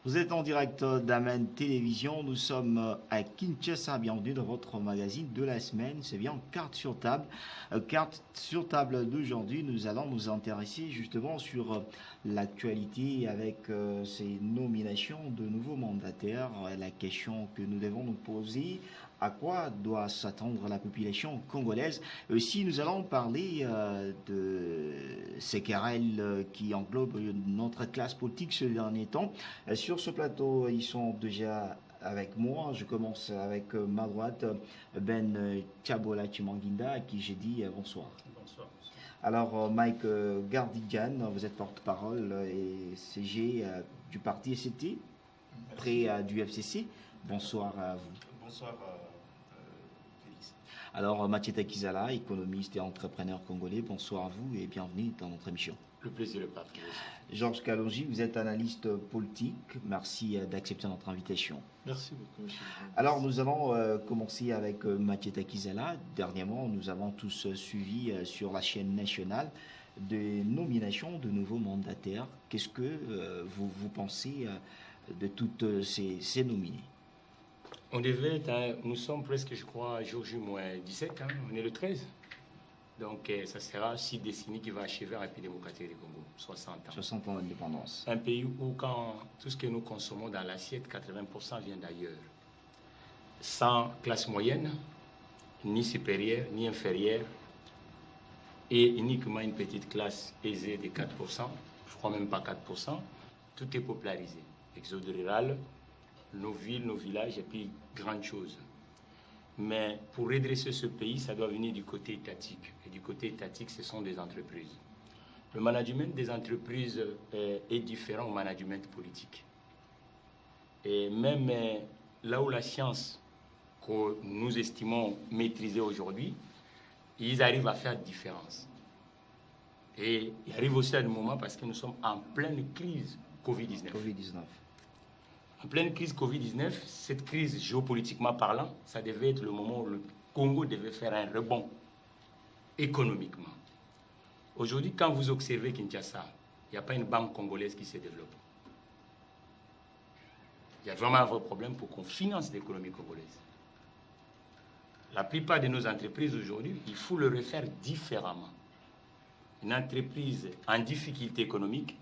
Vous êtes en direct d'Amen Télévision. Nous sommes à Kinshasa. Bienvenue dans votre magazine de la semaine. C'est bien Carte sur table. Carte sur table d'aujourd'hui, nous allons nous intéresser justement sur l'actualité avec ces nominations de nouveaux mandataires. La question que nous devons nous poser, à quoi doit s'attendre la population congolaise? Aussi, nous allons parler de ces querelles qui englobent notre classe politique ces derniers temps. Sur ce plateau, ils sont déjà avec moi. Je commence avec ma droite, Ben Tchabola Chimanginda, à qui j'ai dit bonsoir. Bonsoir. Alors, Mike Gardigan, vous êtes porte-parole et CG du parti SCT, près du FCC. Bonsoir à vous. Bonsoir, Félix. Alors, Mathieu Takizala, économiste et entrepreneur congolais, bonsoir à vous et bienvenue dans notre émission. Le plaisir est partagé. Georges Kalonji, vous êtes analyste politique. Merci d'accepter notre invitation. Merci beaucoup, monsieur. Alors, nous allons commencer avec Mathieu Takizala. Dernièrement, nous avons tous suivi sur la chaîne nationale des nominations de nouveaux mandataires. Qu'est-ce que vous pensez de toutes ces nominés? On devait être, nous sommes presque, je crois, jour J-17, on est le 13. Donc, ça sera 6 décennies qui va achever la République démocratique du Congo, 60 ans. 60 ans d'indépendance. Un pays où, quand tout ce que nous consommons dans l'assiette, 80% vient d'ailleurs. Sans classe moyenne, ni supérieure, ni inférieure, et uniquement une petite classe aisée de 4%, je crois même pas 4%, tout est popularisé. Exode rural, nos villes, nos villages, et puis grande chose. Mais pour redresser ce pays, ça doit venir du côté étatique. Et du côté étatique, ce sont des entreprises. Le management des entreprises est différent au management politique. Et même là où la science que nous estimons maîtriser aujourd'hui, ils arrivent à faire différence. Et il arrive aussi à un moment parce que nous sommes en pleine crise Covid-19. En pleine crise Covid-19, cette crise géopolitiquement parlant, ça devait être le moment où le Congo devait faire un rebond économiquement. Aujourd'hui, quand vous observez Kinshasa, il n'y a pas une banque congolaise qui se développe. Il y a vraiment un vrai problème pour qu'on finance l'économie congolaise. La plupart de nos entreprises aujourd'hui, il faut le refaire différemment. Une entreprise en difficulté économique,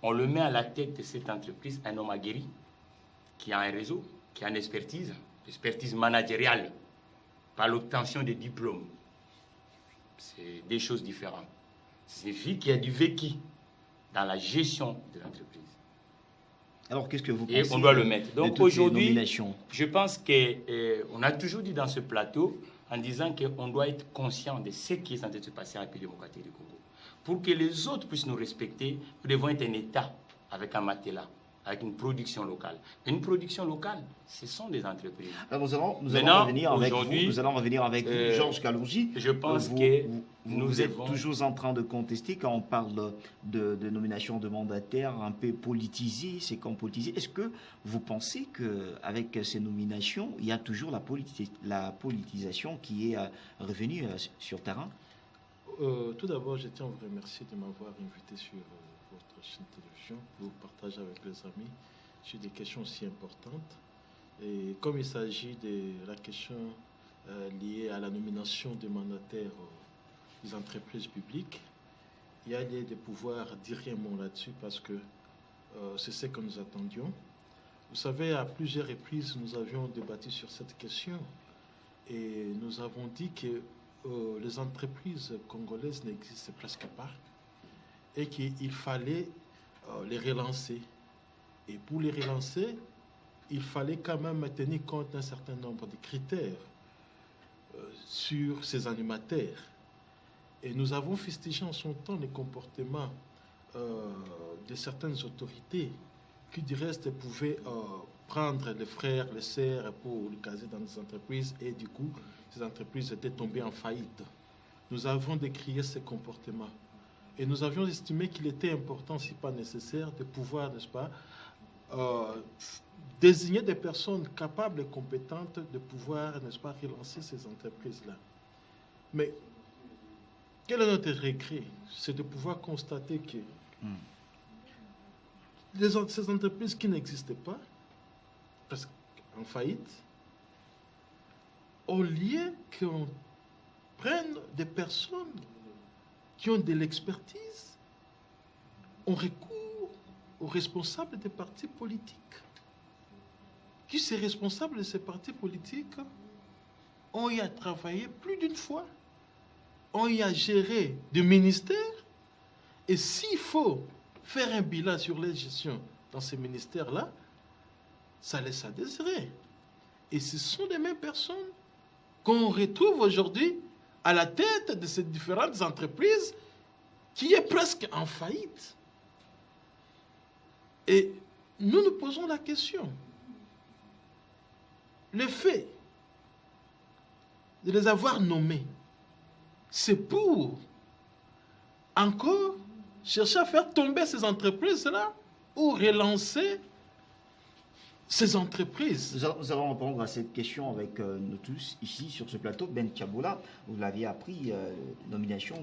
on le met à la tête de cette entreprise un homme aguerri, qui a un réseau, qui a une expertise managériale, par l'obtention de diplômes. C'est des choses différentes. C'est une fille qui a du vécu dans la gestion de l'entreprise. Alors, qu'est-ce que vous pensez? Et on doit le mettre. Donc aujourd'hui, je pense qu'on a toujours dit dans ce plateau, en disant qu'on doit être conscient de ce qui est en train de se passer en République démocratique du Congo. Pour que les autres puissent nous respecter, nous devons être un État avec un matelas, avec une production locale. Une production locale, ce sont des entreprises. Alors nous allons revenir avec vous, Georges Kalonji. Je pense que vous êtes toujours en train de contester quand on parle de nomination de mandataires un peu politisés, c'est comme politisé. Est-ce que vous pensez qu'avec ces nominations, il y a toujours la politisation qui est revenue sur terrain? Tout d'abord, je tiens à vous remercier de m'avoir invité sur votre chaîne de télévision pour partager avec les amis sur des questions aussi importantes. Et comme il s'agit de la question liée à la nomination des mandataires des entreprises publiques, il y a lieu de pouvoir dire un mot là-dessus parce que c'est ce que nous attendions. Vous savez, à plusieurs reprises, nous avions débattu sur cette question et nous avons dit que les entreprises congolaises n'existent presque pas et qu'il fallait les relancer. Et pour les relancer, il fallait quand même tenir compte d'un certain nombre de critères sur ces animateurs. Et nous avons fustigé en son temps les comportements de certaines autorités qui, du reste, pouvaient prendre les frères, les sœurs pour les caser dans des entreprises et du coup, ces entreprises étaient tombées en faillite. Nous avons décrié ces comportements. Et nous avions estimé qu'il était important, si pas nécessaire, de pouvoir, n'est-ce pas, désigner des personnes capables et compétentes de pouvoir, n'est-ce pas, relancer ces entreprises-là. Mais quel est notre regret? C'est de pouvoir constater que ces entreprises qui n'existaient pas, presque en faillite, au lieu qu'on prenne des personnes qui ont de l'expertise, on recourt aux responsables des partis politiques. Qui ces responsables de ces partis politiques ont y à travailler plus d'une fois, ont y à gérer des ministères, et s'il faut faire un bilan sur les gestions dans ces ministères-là, ça laisse à désirer. Et ce sont les mêmes personnes qu'on retrouve aujourd'hui à la tête de ces différentes entreprises qui est presque en faillite. Et nous nous posons la question. Le fait de les avoir nommés, c'est pour encore chercher à faire tomber ces entreprises-là ou relancer ces entreprises. Nous allons répondre à cette question avec nous tous ici sur ce plateau. Ben Tiaboula, vous l'aviez appris, nomination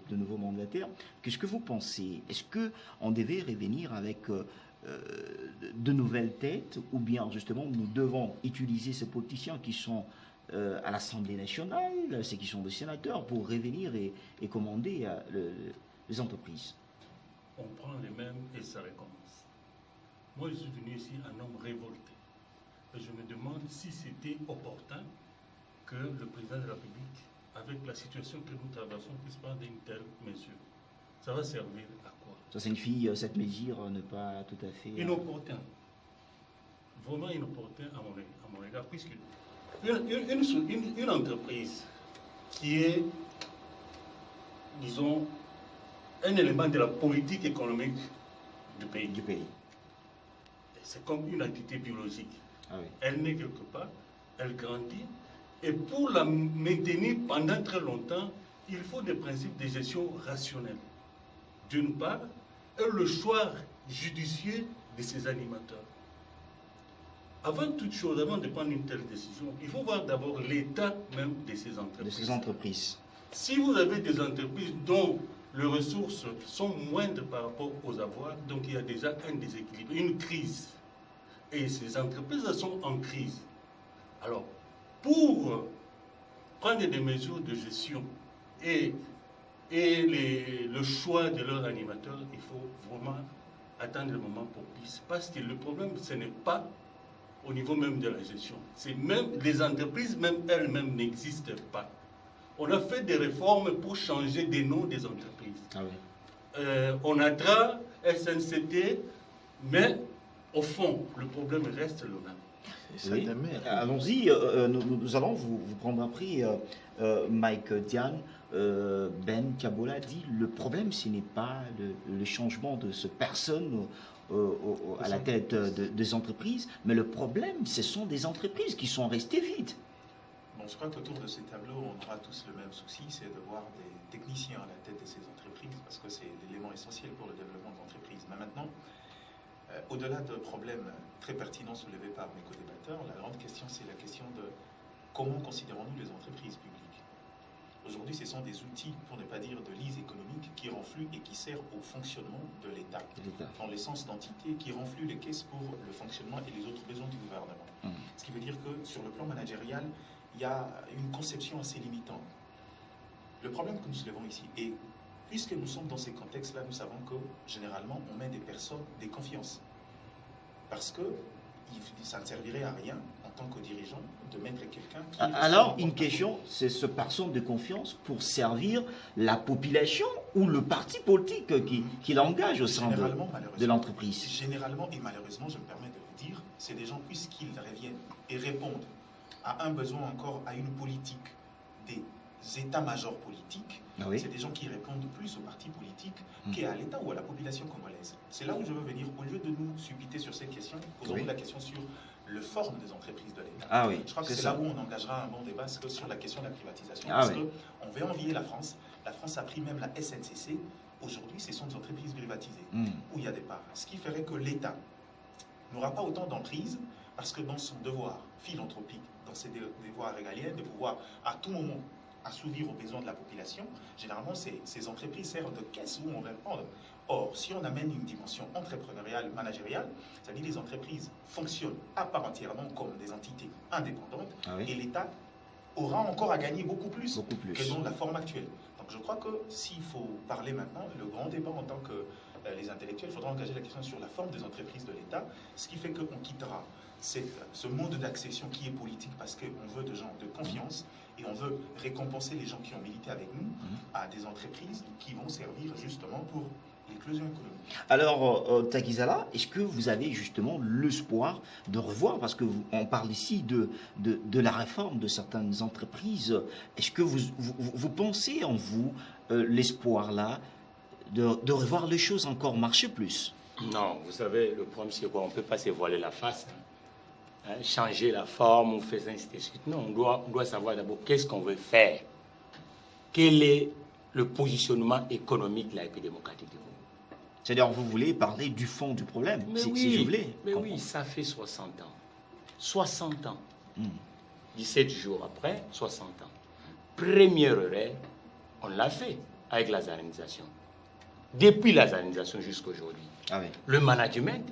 de nouveaux mandataires. Qu'est-ce que vous pensez? Est-ce qu'on devait revenir avec de nouvelles têtes, ou bien justement nous devons utiliser ces politiciens qui sont à l'Assemblée nationale, ceux qui sont des sénateurs, pour revenir et commander les entreprises? On prend les mêmes et ça recommence. Moi, je suis venu ici un homme révolté. Et je me demande si c'était opportun que le président de la République, avec la situation que nous traversons, puisse prendre une telle mesure. Ça va servir à quoi? Ça signifie cette mesure ne pas tout à fait... Inopportun. Vraiment inopportun à mon égard, puisque une entreprise qui est, disons, un élément de la politique économique du pays. C'est comme une entité biologique. Ah oui. Elle naît quelque part, elle grandit, et pour la maintenir pendant très longtemps, il faut des principes de gestion rationnels. D'une part, et le choix judicieux de ses animateurs. Avant toute chose, avant de prendre une telle décision, il faut voir d'abord l'état même de ces entreprises. Si vous avez des entreprises dont les ressources sont moindres par rapport aux avoirs, donc il y a déjà un déséquilibre, une crise. Et ces entreprises sont en crise. Alors, pour prendre des mesures de gestion et le choix de leur animateur, il faut vraiment attendre le moment propice. Parce que le problème, ce n'est pas au niveau même de la gestion. C'est même les entreprises, même elles-mêmes, n'existent pas. On a fait des réformes pour changer des noms des entreprises. Ah oui. ONATRA, SNCT, mais au fond, le problème reste le même. Oui. Allons-y, nous allons vous prendre après. Mike Diane, Ben Tiaboula dit le problème, ce n'est pas le changement de ce personne à la tête des entreprises, mais le problème, ce sont des entreprises qui sont restées vides. Bon, je crois qu'autour de ces tableaux, on aura tous le même souci, c'est de voir des techniciens à la tête de ces entreprises, parce que c'est l'élément essentiel pour le développement de l'entreprise. Mais maintenant, au-delà de problèmes très pertinents soulevés par mes co-débatteurs, la grande question, c'est la question de comment considérons-nous les entreprises publiques. Aujourd'hui, ce sont des outils, pour ne pas dire de lise économique, qui renfluent et qui servent au fonctionnement de l'État, dans le sens d'entité qui renflue les caisses pour le fonctionnement et les autres besoins du gouvernement. Ce qui veut dire que sur le plan managérial, il y a une conception assez limitante. Le problème que nous soulevons ici, et puisque nous sommes dans ces contextes-là, nous savons que généralement on met des personnes de confiance. Parce que ça ne servirait à rien en tant que dirigeant de mettre quelqu'un qui... Alors, une question, c'est ce personne de confiance pour servir la population ou le parti politique qui l'engage au sein de l'entreprise? Généralement, et malheureusement, je me permets de le dire, c'est des gens, puisqu'ils reviennent et répondent à un besoin encore, à une politique des états-majors politiques, c'est des gens qui répondent plus aux partis politiques qu'à l'État ou à la population congolaise. C'est là où je veux venir. Au lieu de nous subiter sur cette question, posons-nous la question sur le forme des entreprises de l'État. Je crois que c'est là où on engagera un bon débat sur la question de la privatisation. Parce qu'on veut envier la France. La France a pris même la SNCC. Aujourd'hui, ce sont des entreprises privatisées où il y a des parts. Ce qui ferait que l'État n'aura pas autant d'emprise parce que dans son devoir philanthropique, dans ses devoirs régaliens, de pouvoir à tout moment assouvir aux besoins de la population, généralement ces entreprises servent de caisse où on répond Or, si on amène une dimension entrepreneuriale, managériale, c'est-à-dire les entreprises fonctionnent à part entièrement comme des entités indépendantes, et l'État aura encore à gagner beaucoup plus que dans la forme actuelle. Donc je crois que s'il faut parler maintenant, le grand débat en tant que les intellectuels, il faudra engager la question sur la forme des entreprises de l'État, ce qui fait qu'on quittera ce mode d'accession qui est politique parce qu'on veut des gens de confiance et on veut récompenser les gens qui ont milité avec nous à des entreprises qui vont servir justement pour l'éclosion économique. Alors, Takizala, est-ce que vous avez justement l'espoir de revoir, parce qu'on parle ici de la réforme de certaines entreprises, est-ce que vous pensez en vous l'espoir là de revoir les choses encore marcher plus? Non, vous savez, le problème c'est quoi? On ne peut pas se voiler la face, changer la forme, ou faire ainsi de suite. Non, on doit savoir d'abord qu'est-ce qu'on veut faire. Quel est le positionnement économique de la République démocratique du Congo? C'est-à-dire, vous voulez parler du fond du problème, si je voulais. Mais oui, ça fait 60 ans. 60 ans. 17 jours après, 60 ans. Première erreur, on l'a fait avec la zarénisation. Depuis la zarénisation jusqu'à aujourd'hui. Le management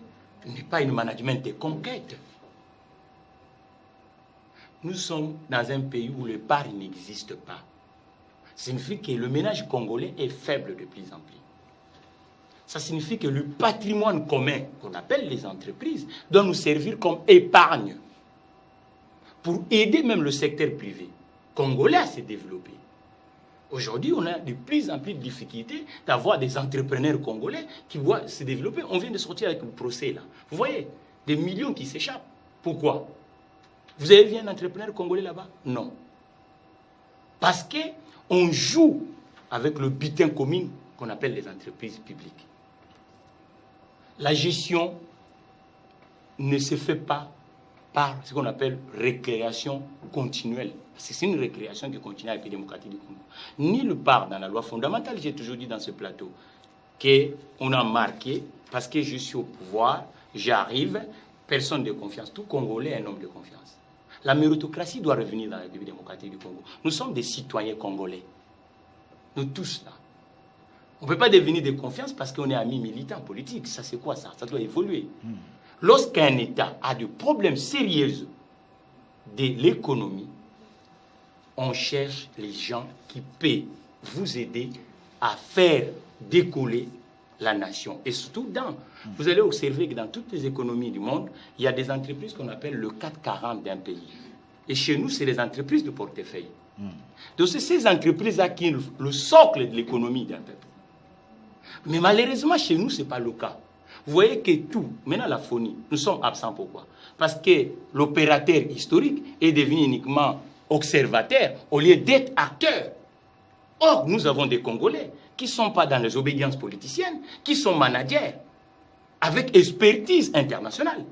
n'est pas un management de conquête. Nous sommes dans un pays où l'épargne n'existe pas. Ça signifie que le ménage congolais est faible de plus en plus. Ça signifie que le patrimoine commun, qu'on appelle les entreprises, doit nous servir comme épargne pour aider même le secteur privé congolais à se développer. Aujourd'hui, on a de plus en plus de difficultés d'avoir des entrepreneurs congolais qui doivent se développer. On vient de sortir avec le procès là. Vous voyez, des millions qui s'échappent. Pourquoi? Vous avez vu un entrepreneur congolais là-bas? Non. Parce qu'on joue avec le butin commun qu'on appelle les entreprises publiques. La gestion ne se fait pas par ce qu'on appelle récréation continuelle. C'est une récréation qui continue à la République démocratique du Congo. Nulle part dans la loi fondamentale, j'ai toujours dit dans ce plateau, qu'on a marqué, parce que je suis au pouvoir, j'arrive, personne de confiance. Tout Congolais est un homme de confiance. La méritocratie doit revenir dans la République démocratique du Congo. Nous sommes des citoyens congolais. Nous tous là. On ne peut pas devenir de confiance parce qu'on est amis militants politiques. Ça, c'est quoi ça? Ça doit évoluer. Lorsqu'un État a des problèmes sérieux de l'économie, on cherche les gens qui peuvent vous aider à faire décoller la nation. Et surtout, vous allez observer que dans toutes les économies du monde, il y a des entreprises qu'on appelle le 440 d'un pays. Et chez nous, c'est les entreprises de portefeuille. Donc, c'est ces entreprises-là qui sont le socle de l'économie d'un peuple. Mais malheureusement, chez nous, ce n'est pas le cas. Vous voyez que tout, maintenant la phonie, nous sommes absents. Pourquoi? Parce que l'opérateur historique est devenu uniquement observateur au lieu d'être acteur. Or, nous avons des Congolais qui ne sont pas dans les obédiences politiciennes, qui sont managers, avec expertise internationale.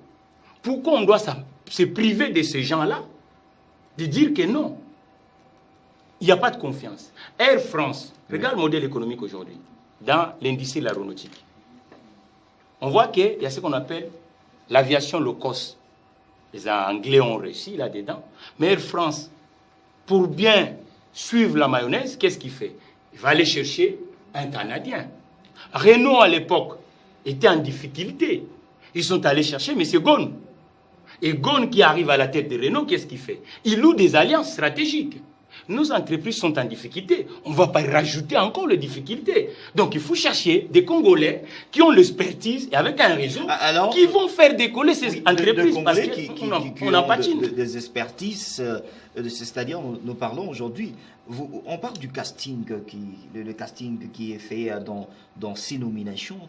Pourquoi on doit se priver de ces gens-là, de dire que non, il n'y a pas de confiance? Air France, regarde le modèle économique aujourd'hui, dans l'industrie de l'aéronautique. On voit qu'il y a ce qu'on appelle l'aviation low cost. Les Anglais ont réussi là-dedans. Mais Air France, pour bien suivre la mayonnaise, qu'est-ce qu'il fait? Il va aller chercher un Canadien. Renault, à l'époque, était en difficulté. Ils sont allés chercher M. Ghosn. Et Ghosn, qui arrive à la tête de Renault, qu'est-ce qu'il fait? Il loue des alliances stratégiques. Nos entreprises sont en difficulté. On ne va pas rajouter encore les difficultés. Donc, il faut chercher des Congolais qui ont l'expertise et avec un réseau qui vont faire décoller ces entreprises parce qu'on n'a pas des expertises, c'est-à-dire, nous parlons aujourd'hui, on parle du casting, le casting qui est fait dans ces nominations,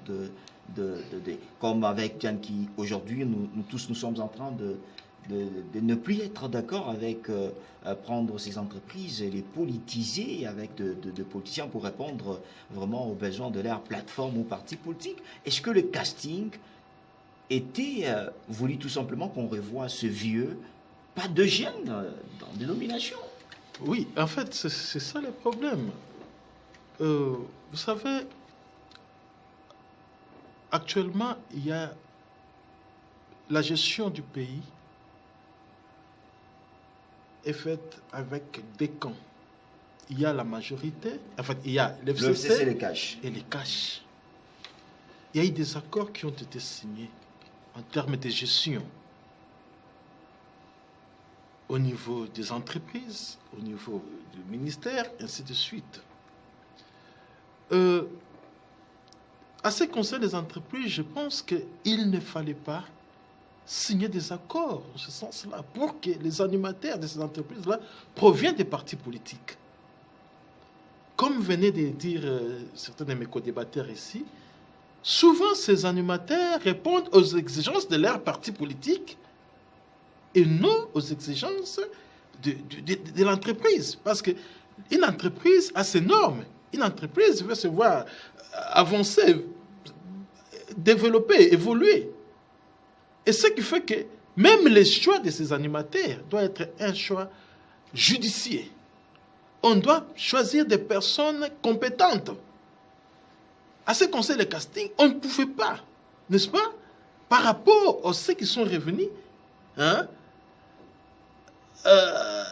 comme avec Bianchi. Aujourd'hui, nous tous, nous sommes en train de ne plus être d'accord avec prendre ces entreprises et les politiser avec de politiciens pour répondre vraiment aux besoins de leur plateforme ou parti politique. Est-ce que le casting était voulu tout simplement qu'on revoie ce vieux, pas de gêne dans des nominations? Oui, en fait, c'est ça le problème. Vous savez, actuellement, il y a la gestion du pays est faite avec des camps. Il y a la majorité, en fait, il y a l'FCC et les caches. Et les caches. il y a eu des accords qui ont été signés en termes de gestion au niveau des entreprises, au niveau du ministère, ainsi de suite. À ce qui concerne les entreprises, je pense qu'il ne fallait pas signer des accords en ce sens-là pour que les animateurs de ces entreprises-là proviennent des partis politiques. Comme venaient de dire certains de mes co-débatteurs ici, souvent ces animateurs répondent aux exigences de leur parti politique et non aux exigences de l'entreprise. Parce qu'une entreprise a ses normes. Une entreprise veut se voir avancer, développer, évoluer. Et ce qui fait que même les choix de ces animateurs doivent être un choix judicieux. On doit choisir des personnes compétentes. À ce conseil de casting, on ne pouvait pas, n'est-ce pas, par rapport à ceux qui sont revenus,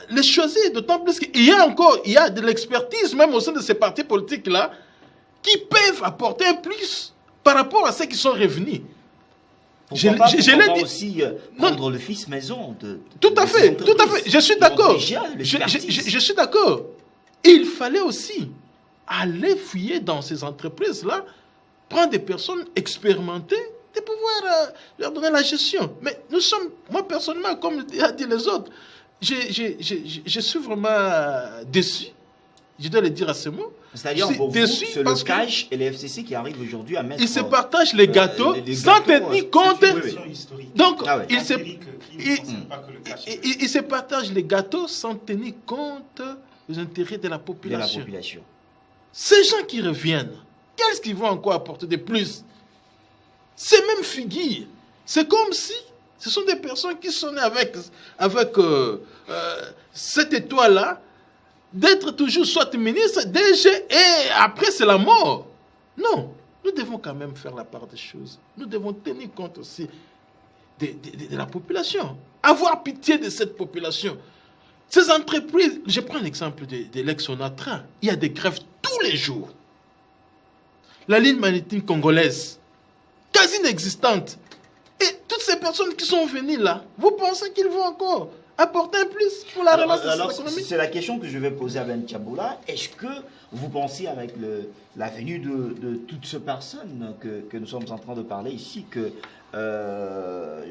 les choisir, d'autant plus qu'il y a de l'expertise même au sein de ces partis politiques-là qui peuvent apporter un plus par rapport à ceux qui sont revenus. Je l'ai dit aussi prendre le fils maison tout à fait, je suis d'accord. Je suis d'accord. Il fallait aussi aller fouiller dans ces entreprises-là, prendre des personnes expérimentées, de pouvoir leur donner la gestion. Mais nous sommes, moi personnellement, comme a dit les autres, je suis vraiment déçu. Je dois le dire à ce mot. C'est-à-dire, pour vous, c'est le CAJ et les FCC qui arrivent aujourd'hui à mettre... Ils se partagent les gâteaux sans tenir compte... Donc, ils se partagent les gâteaux sans tenir compte des intérêts de la population. Ces gens qui reviennent, qu'est-ce qu'ils vont encore apporter de plus? Ces mêmes figures, c'est comme si ce sont des personnes qui sont nées avec cette étoile-là, d'être toujours soit ministre, DG, et après c'est la mort. Non, nous devons quand même faire la part des choses. Nous devons tenir compte aussi de la population. Avoir pitié de cette population. Ces entreprises, je prends l'exemple de l'ex-Onatra, il y a des grèves tous les jours. La ligne maritime congolaise, quasi inexistante. Et toutes ces personnes qui sont venues là, vous pensez qu'ils vont encore apporter un plus pour la relance économique? C'est la question que je vais poser à Ben Tchaboula. Est-ce que vous pensez, avec la venue de toutes ces personnes que nous sommes en train de parler ici, que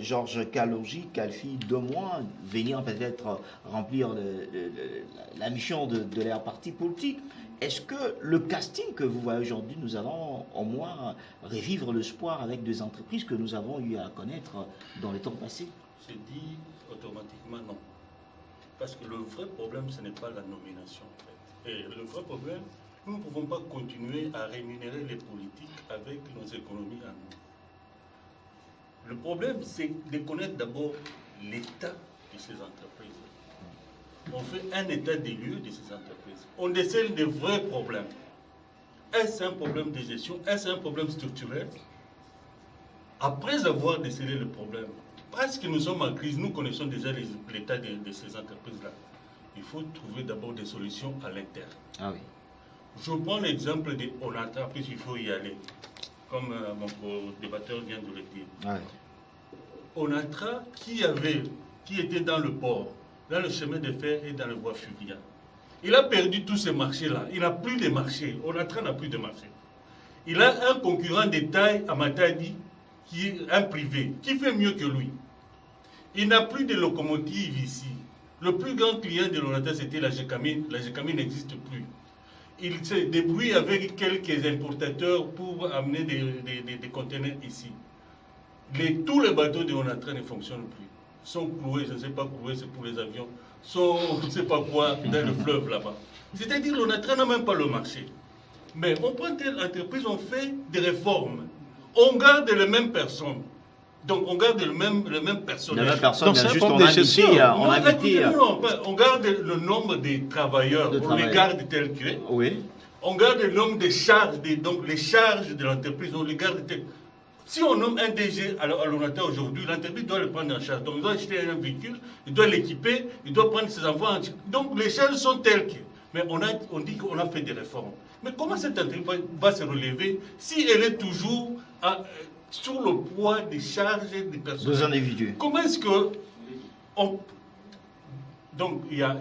Georges Kalogi qualifie de moins venir peut-être remplir la mission de leur parti politique? Est-ce que le casting que vous voyez aujourd'hui, nous allons au moins revivre l'espoir avec des entreprises que nous avons eu à connaître dans les temps passés? Je dis automatiquement non. Parce que le vrai problème, ce n'est pas la nomination. En fait. Et le vrai problème, nous ne pouvons pas continuer à rémunérer les politiques avec nos économies à nous. Le problème, c'est de connaître d'abord l'état de ces entreprises. On fait un état des lieux de ces entreprises. On décèle des vrais problèmes. Est-ce un problème de gestion? Est-ce un problème structurel? Après avoir décelé le problème, parce que nous sommes en crise, nous connaissons déjà l'état de ces entreprises-là. Il faut trouver d'abord des solutions à l'interne. Ah oui. Je prends l'exemple de Onatra, puisqu'il faut y aller, comme mon débatteur vient de le dire. Ah oui. Onatra, qui était dans le port, dans le chemin de fer et dans le voie fluviale. Il a perdu tous ces marchés-là. Il n'a plus de marché. Onatra n'a plus de marché. Il a un concurrent de taille à Matadi, qui est un privé, qui fait mieux que lui. Il n'a plus de locomotives ici. Le plus grand client de l'Onatra, c'était la GECAMI. La GECAMI n'existe plus. Il se débrouille avec quelques importateurs pour amener des conteneurs ici. Tous les bateaux de Onatra ne fonctionnent plus. Sont cloués, je ne sais pas cloués, c'est pour les avions, sont, je ne sais pas quoi, dans le fleuve là-bas. C'est-à-dire l'Onatra n'a même pas le marché. Mais on prend telle entreprise, on fait des réformes. On garde les mêmes personnes. Donc on garde le même personnel. La même personne, juste on garde le nombre des travailleurs, on les garde tels que. Oui. On garde le nombre de charges, donc les charges de l'entreprise, on les garde tels. Si on nomme un DG à l'Onatra aujourd'hui, l'entreprise doit le prendre en charge. Donc il doit acheter un véhicule, il doit l'équiper, il doit prendre ses enfants en charge. Donc les charges sont telles que. Mais on dit qu'on a fait des réformes. Mais comment cette entreprise va se relever si elle est toujours sur le poids des charges des personnes. Deux individus. Comment est-ce que donc il y a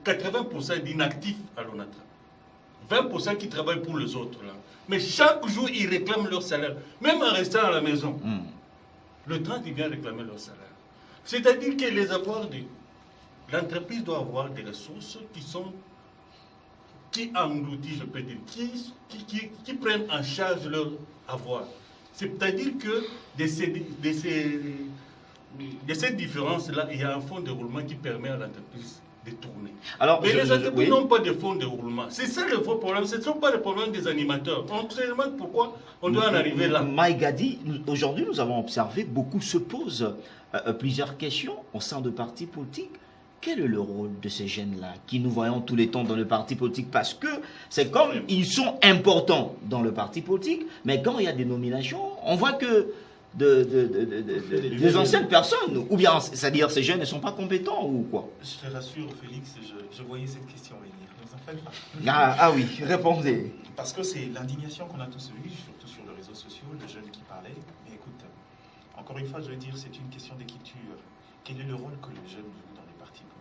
80% d'inactifs à l'ONATRA, 20% qui travaillent pour les autres là. Mais chaque jour ils réclament leur salaire, même en restant à la maison. Le 30 ils viennent réclamer leur salaire. C'est-à-dire que l'entreprise doit avoir des ressources qui engloutissent, je peux dire, qui prennent en charge leur avoir. C'est-à-dire que de cette différence-là, il y a un fonds de roulement qui permet à l'entreprise de tourner. Alors, mais les entreprises n'ont pas de fonds de roulement. C'est ça le vrai problème. Ce ne sont pas les problèmes des animateurs. On se demande pourquoi on doit en arriver là. Maïgadi, aujourd'hui, nous avons observé, beaucoup se posent plusieurs questions au sein de partis politiques. Quel est le rôle de ces jeunes-là qui nous voyons tous les temps dans le parti politique? Parce que c'est comme ils sont importants dans le parti politique, mais quand il y a des nominations, on voit que des anciennes personnes, ou bien, c'est-à-dire ces jeunes ne sont pas compétents ou quoi? Je te rassure, Félix, je voyais cette question venir. Ne vous en faites pas. Ah oui, répondez. Parce que c'est l'indignation qu'on a tous eue, surtout sur les réseaux sociaux, les jeunes qui parlaient. Mais écoute, encore une fois, je veux dire, c'est une question d'écriture. Quel est le rôle que les jeunes jouent dans les partis politiques?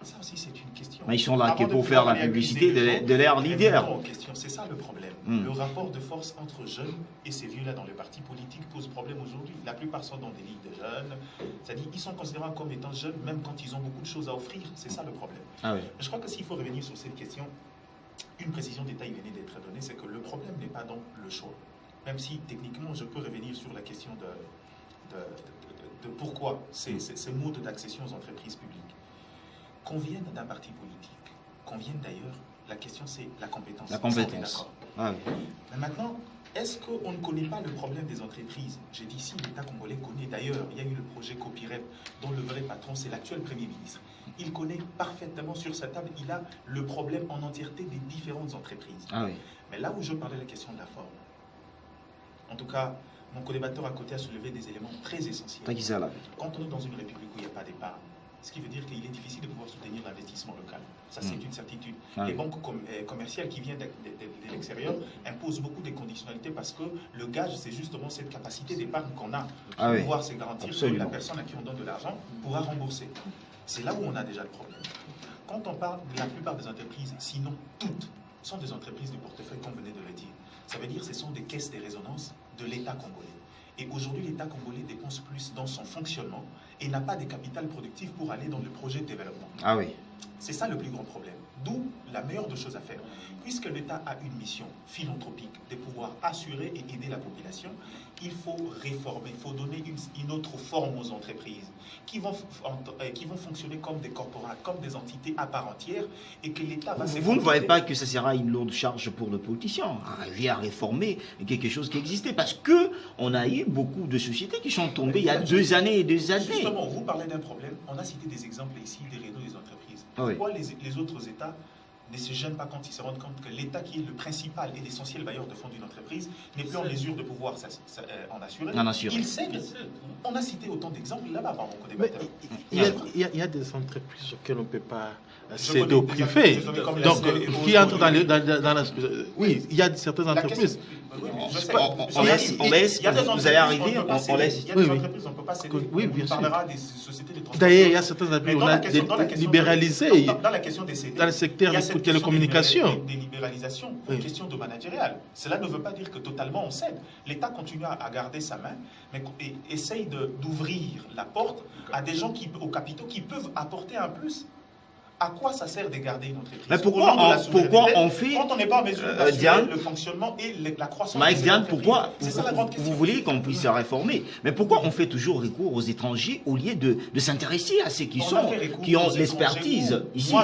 Ça aussi, c'est une question. Mais ils sont là pour faire la publicité de leur leader. C'est ça le problème. Le rapport de force entre jeunes et ces vieux-là dans les partis politiques pose problème aujourd'hui. La plupart sont dans des ligues de jeunes. C'est-à-dire qu'ils sont considérés comme étant jeunes, même quand ils ont beaucoup de choses à offrir. C'est ça le problème. Ah oui. Je crois que s'il faut revenir sur cette question, une précision détail venait d'être donnée, c'est que le problème n'est pas dans le choix. Même si techniquement, je peux revenir sur la question de pourquoi ces modes d'accession aux entreprises publiques. Qu'on vienne d'un parti politique, qu'on vienne d'ailleurs, la question c'est la compétence. La compétence. Ah oui. Mais maintenant, est-ce qu'on ne connaît pas le problème des entreprises? J'ai dit si, l'État congolais connaît. D'ailleurs, il y a eu le projet Copyrep, dont le vrai patron c'est l'actuel Premier ministre. Il connaît parfaitement sur sa table, il a le problème en entièreté des différentes entreprises. Ah oui. Mais là où je parlais de la question de la forme, en tout cas, mon co-débatteur à côté a soulevé des éléments très essentiels. Quand on est dans une république où il n'y a pas d'épargne, ce qui veut dire qu'il est difficile de pouvoir soutenir l'investissement local. Ça, c'est une certitude. Les banques commerciales qui viennent de l'extérieur imposent beaucoup de conditionnalités parce que le gage, c'est justement cette capacité d'épargne qu'on a pour pouvoir se garantir que la personne à qui on donne de l'argent pourra rembourser. C'est là où on a déjà le problème. Quand on parle de la plupart des entreprises, sinon toutes, sont des entreprises de portefeuille, comme venait de le dire. Ça veut dire que ce sont des caisses de résonance de l'État congolais. Et aujourd'hui, l'État congolais dépense plus dans son fonctionnement et n'a pas de capital productif pour aller dans le projet de développement. Ah oui. C'est ça le plus grand problème. D'où la meilleure des choses à faire. Puisque l'État a une mission philanthropique de pouvoir assurer et aider la population, il faut réformer, il faut donner une autre forme aux entreprises qui vont fonctionner comme des corporats, comme des entités à part entière et que l'État va... Vous ne voyez pas que ça sera une lourde charge pour le politicien, arriver à réformer quelque chose qui existait, parce qu'on a eu beaucoup de sociétés qui sont tombées il y a 2 années et 2 années. Justement, vous parlez d'un problème, on a cité des exemples ici, des réseaux des entreprises. Pourquoi les autres États ne se gênent pas quand ils se rendent compte que l'État, qui est le principal et l'essentiel bailleur de fonds d'une entreprise, n'est plus en mesure de pouvoir en assurer. Il cède. On a cité autant d'exemples là-bas par mon co-débatteur. Il y a des entreprises auxquelles on ne peut pas céder au privé. Donc, qui entrent dans la... Oui, il y a certaines entreprises. On laisse, vous allez arriver, on laisse. Il y a des entreprises, on ne peut pas céder. Oui, bien sûr. On parlera des sociétés de transport. D'ailleurs, il y a certaines entreprises, on a libéralisé dans la question des CD, dans le secteur des télécommunications. Des libéralisations, une question de managériale. Cela ne veut pas dire que totalement on cède. L'État continue à garder sa main, mais essaye d'ouvrir la porte à des gens aux capitaux qui peuvent apporter un plus. À quoi ça sert de garder une entreprise? Mais pourquoi on fait... Quand on n'est pas en mesure d'assurer le fonctionnement et la croissance... Mike Diane, pourquoi vous voulez qu'on puisse se réformer? Mais pourquoi on fait toujours recours aux étrangers au lieu de s'intéresser à ceux qui ont l'expertise ici?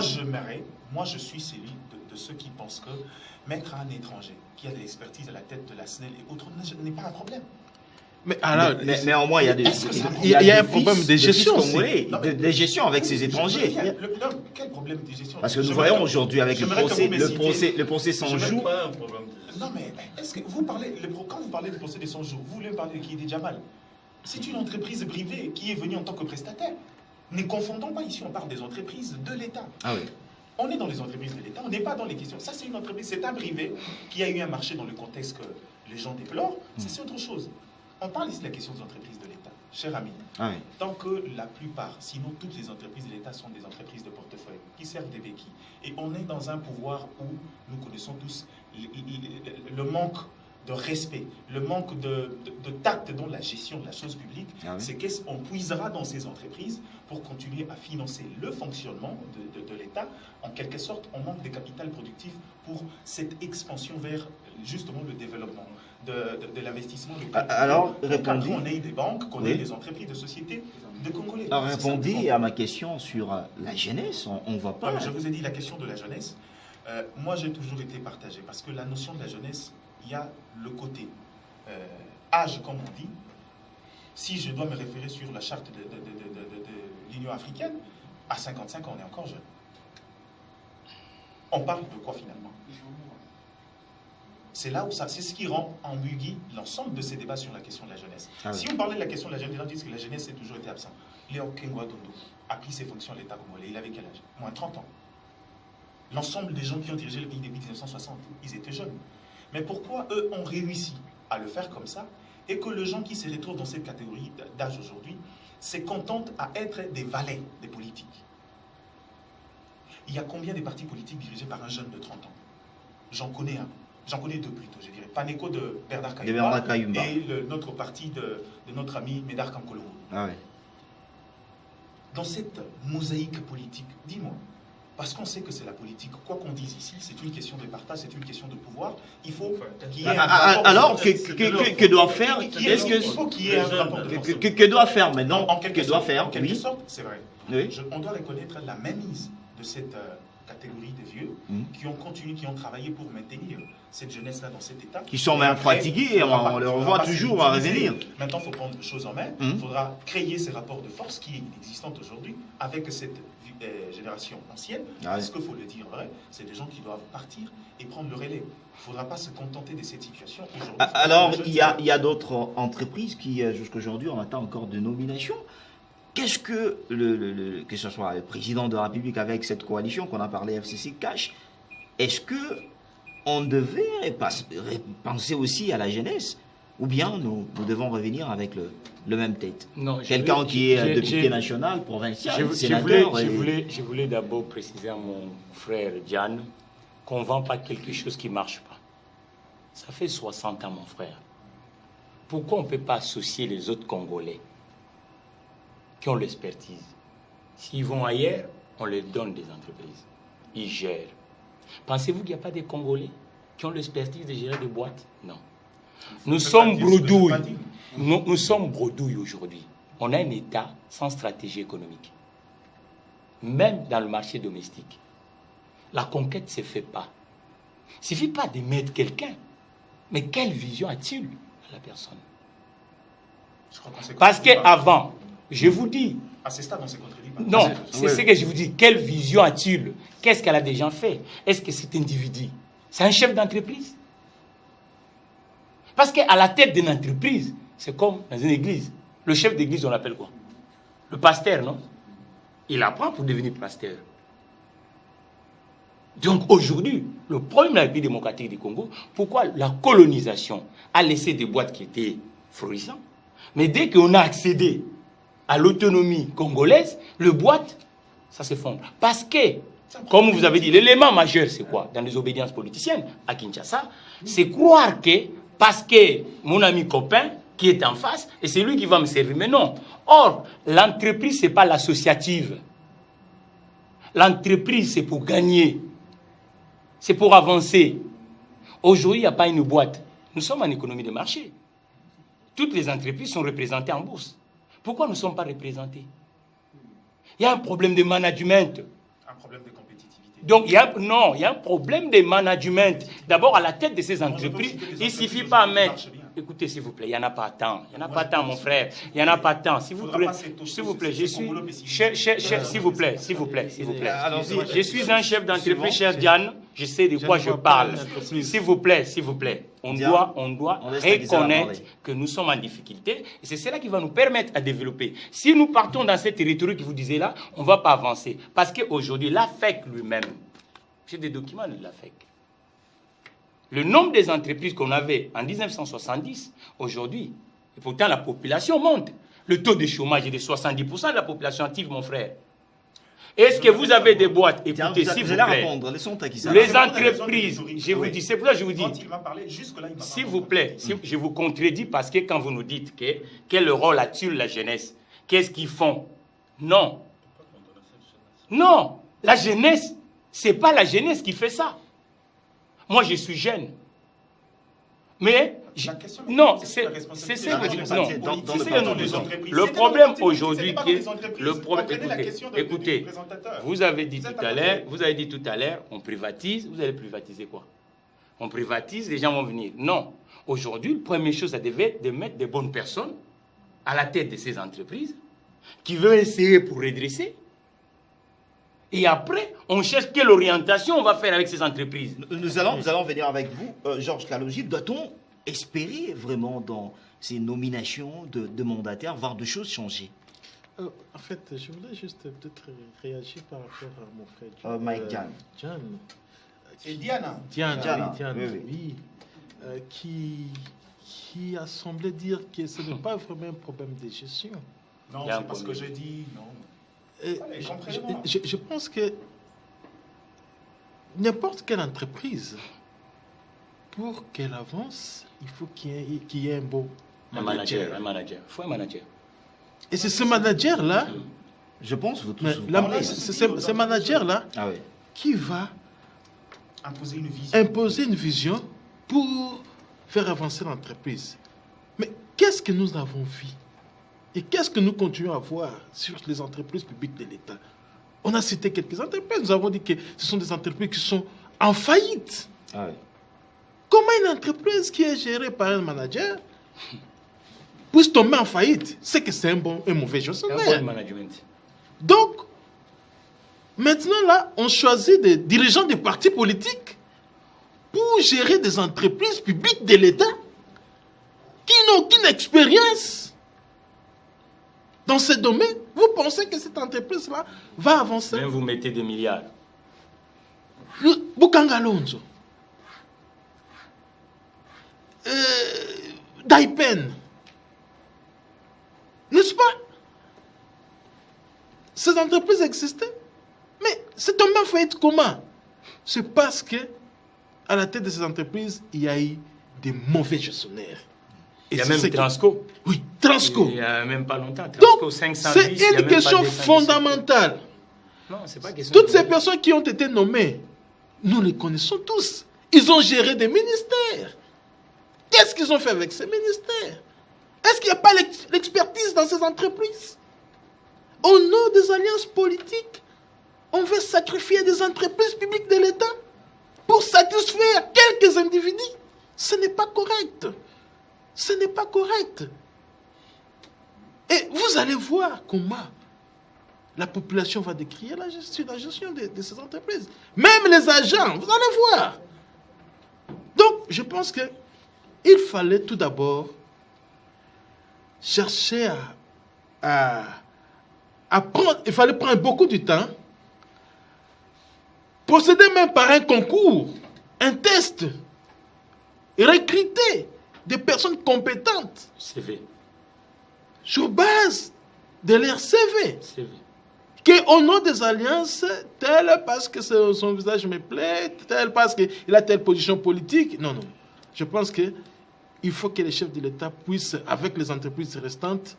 Moi, je suis celui de ceux qui pensent que mettre un étranger qui a de l'expertise à la tête de la SNEL et autres n'est pas un problème. Mais alors, néanmoins, il y a un problème de gestion aussi. De gestion avec ces étrangers. Quel problème de gestion? Parce que nous voyons aujourd'hui avec le procès 100 jours. Non, mais est-ce que vous parlez, quand vous parlez du procès des 100 jours, vous voulez parler de qui est Jamal? C'est une entreprise privée qui est venue en tant que prestataire. Ne confondons pas ici, on parle des entreprises de l'État. Ah oui. On est dans les entreprises de l'État, on n'est pas dans les questions. Ça, c'est une entreprise, c'est un privé qui a eu un marché dans le contexte que les gens déplorent, c'est autre chose. On parle ici de la question des entreprises de l'État. Cher ami, tant que la plupart, sinon toutes les entreprises de l'État sont des entreprises de portefeuille qui servent des béquilles, et on est dans un pouvoir où nous connaissons tous le manque de respect, le manque de tact dans la gestion de la chose publique, c'est qu'on puisera dans ces entreprises pour continuer à financer le fonctionnement de l'État. En quelque sorte, on manque de capital productif pour cette expansion vers justement le développement de l'investissement. Alors, répondez. Qu'on ait des banques, qu'on ait des entreprises, de sociétés de Congolais. Alors, répondez à ma question sur la jeunesse. On ne voit pas. Je vous ai dit la question de la jeunesse. Moi, j'ai toujours été partagé parce que la notion de la jeunesse, il y a le côté âge, comme on dit. Si je dois me référer sur la charte de l'Union africaine, à 55 ans, on est encore jeune. On parle de quoi finalement? C'est là où c'est ce qui rend ambigu l'ensemble de ces débats sur la question de la jeunesse. Si on parlait de la question de la jeunesse, les gens disent que la jeunesse a toujours été absente. Léon Kengwa Dondo a pris ses fonctions à l'État congolais. Il avait quel âge? Moins 30 ans. L'ensemble des gens qui ont dirigé le pays depuis 1960, ils étaient jeunes. Mais pourquoi eux ont réussi à le faire comme ça et que les gens qui se retrouvent dans cette catégorie d'âge aujourd'hui se contentent à être des valets des politiques? Il y a combien de partis politiques dirigés par un jeune de 30 ans? J'en connais un. J'en connais deux plutôt, je dirais. Paneco de Bernard Kayumba et notre parti de notre ami Médard Kankolongo. Dans cette mosaïque politique, dis-moi, parce qu'on sait que c'est la politique, quoi qu'on dise ici, c'est une question de partage, c'est une question de pouvoir, il faut qu'il y ait un rapport. Alors, que doit faire? Il faut qu'il y ait un rapport de force. Que doit faire maintenant? En quelque sorte, sorte, c'est vrai. On doit reconnaître la mainmise de cette catégorie de vieux qui ont continué, qui ont travaillé pour maintenir cette jeunesse-là dans cet état. Qui sont même fatigués, on les revoit toujours à revenir. Maintenant, il faut prendre les choses en main. Il faudra créer ces rapports de force qui existent aujourd'hui avec cette génération ancienne. Ce qu'il faut le dire vrai, c'est des gens qui doivent partir et prendre le relais. Il ne faudra pas se contenter de cette situation aujourd'hui. Alors, il y a d'autres entreprises qui, jusqu'à aujourd'hui, on attend encore de nominations. Qu'est-ce que, que ce soit le président de la République avec cette coalition qu'on a parlé FCC cache, est-ce qu'on devait penser aussi à la jeunesse ou bien nous devons revenir avec le même tête? Quelqu'un qui est député national, provincial, sénateur. Je voulais d'abord préciser à mon frère Diane qu'on ne vend pas quelque chose qui ne marche pas. Ça fait 60 ans, mon frère. Pourquoi on ne peut pas associer les autres Congolais qui ont l'expertise? S'ils vont ailleurs, on leur donne des entreprises. Ils gèrent. Pensez-vous qu'il n'y a pas des Congolais qui ont l'expertise de gérer des boîtes? Non. Nous sommes bredouilles. Nous sommes bredouilles aujourd'hui. On a un État sans stratégie économique. Même dans le marché domestique. La conquête ne se fait pas. Il ne suffit pas de mettre quelqu'un. Mais quelle vision a-t-il à la personne? Parce qu'avant, je vous dis... À ce stade, on se contredit pas. Non, c'est ce que je vous dis. Quelle vision a-t-il? Qu'est-ce qu'elle a déjà fait? Est-ce que cet individu, c'est un chef d'entreprise? Parce qu'à la tête d'une entreprise, c'est comme dans une église. Le chef d'église, on l'appelle quoi? Le pasteur, non? Il apprend pour devenir pasteur. Donc aujourd'hui, le problème de la République démocratique du Congo, pourquoi la colonisation a laissé des boîtes qui étaient florissantes, mais dès qu'on a accédé à l'autonomie congolaise, le boîte, ça s'effondre. Parce que, comme vous avez dit, l'élément majeur, c'est quoi? Dans les obédiences politiciennes, à Kinshasa, c'est croire que, parce que mon ami copain, qui est en face, et c'est lui qui va me servir. Mais non. Or, l'entreprise, ce n'est pas l'associative. L'entreprise, c'est pour gagner. C'est pour avancer. Aujourd'hui, il n'y a pas une boîte. Nous sommes en économie de marché. Toutes les entreprises sont représentées en bourse. Pourquoi nous ne sommes pas représentés? Il y a un problème de management. Un problème de compétitivité. Donc, il y a un problème de management. D'abord, à la tête de ces entreprises, il ne suffit pas de mettre... Écoutez, s'il vous plaît, il n'y en a pas tant. Il n'y en a pas tant, mon frère. Il n'y en a pas tant. S'il vous plaît, je suis... S'il vous plaît. Je suis un chef d'entreprise, cher Diane. Je sais de quoi je parle. S'il vous plaît. On doit reconnaître que nous sommes en difficulté. Et c'est cela qui va nous permettre de développer. Si nous partons dans cette territoire que vous disiez là, on ne va pas avancer. Parce qu'aujourd'hui, l'AFEC lui-même, j'ai des documents de l'AFEC. Le nombre des entreprises qu'on avait en 1970, aujourd'hui, et pourtant la population monte. Le taux de chômage est de 70% de la population active, mon frère. Est-ce que vous avez des boîtes? Écoutez, s'il vous plaît. Répondre. Les entreprises, je vous dis, c'est pour ça que je vous dis. S'il vous plaît, je vous contredis parce que quand vous nous dites quel rôle a-t-il la jeunesse, qu'est-ce qu'ils font? Non. Non, la jeunesse, c'est pas la jeunesse qui fait ça. Moi, je suis jeune. Mais, non, c'est ce que nous disons. Le problème aujourd'hui, écoutez, vous avez dit tout à l'heure, on privatise, vous allez privatiser quoi? On privatise, les gens vont venir. Non. Aujourd'hui, la première chose, ça devait être de mettre des bonnes personnes à la tête de ces entreprises qui veulent essayer pour redresser. Et après, on cherche quelle orientation on va faire avec ces entreprises. Nous allons venir avec vous, Georges Kalogi. Doit-on espérer vraiment dans ces nominations de mandataires, voir de choses changer? En fait, je voulais juste peut-être réagir par rapport à mon frère Mike Diane. Et Diana. Diana, oui. Qui a semblé dire que ce n'est pas vraiment un problème de gestion. Non, c'est parce que je dis non. Je pense que n'importe quelle entreprise, pour qu'elle avance, il faut qu'il y ait un bon manager. Il faut un manager. Et c'est ce manager-là, je pense, ce manager-là qui va imposer une vision pour faire avancer l'entreprise. Mais qu'est-ce que nous avons vu? Et qu'est-ce que nous continuons à voir sur les entreprises publiques de l'État? On a cité quelques entreprises. Nous avons dit que ce sont des entreprises qui sont en faillite. Comment une entreprise qui est gérée par un manager puisse tomber en faillite? C'est que c'est un mauvais gestionnaire. Un bon management. Donc, maintenant là, on choisit des dirigeants des partis politiques pour gérer des entreprises publiques de l'État qui n'ont aucune expérience dans ce domaine. Vous pensez que cette entreprise-là va avancer? Même vous mettez des milliards. Bukanga Alonso, Daipen, n'est-ce pas? Ces entreprises existaient, mais c'est tombé en faillite comment? C'est parce que à la tête de ces entreprises, il y a eu des mauvais gestionnaires. Il y a même Transco. Oui, Transco. Il n'y a même pas longtemps. Transco, donc, 510, c'est une question fondamentale. Non, c'est pas question. Toutes ces personnes qui ont été nommées, nous les connaissons tous. Ils ont géré des ministères. Qu'est-ce qu'ils ont fait avec ces ministères? Est-ce qu'il n'y a pas l'expertise dans ces entreprises? Au nom des alliances politiques, on veut sacrifier des entreprises publiques de l'État pour satisfaire quelques individus. Ce n'est pas correct. Ce n'est pas correct. Et vous allez voir comment la population va décrier la gestion de ces entreprises. Même les agents, vous allez voir. Donc, je pense qu'il fallait tout d'abord chercher à prendre, il fallait prendre beaucoup de temps, procéder même par un concours, un test, et recruter des personnes compétentes CV. Sur base de leur CV. Qu'au nom des alliances, tel parce que son visage me plaît, tel parce qu'il a telle position politique. Non. Je pense qu'il faut que les chefs de l'État puissent, avec les entreprises restantes,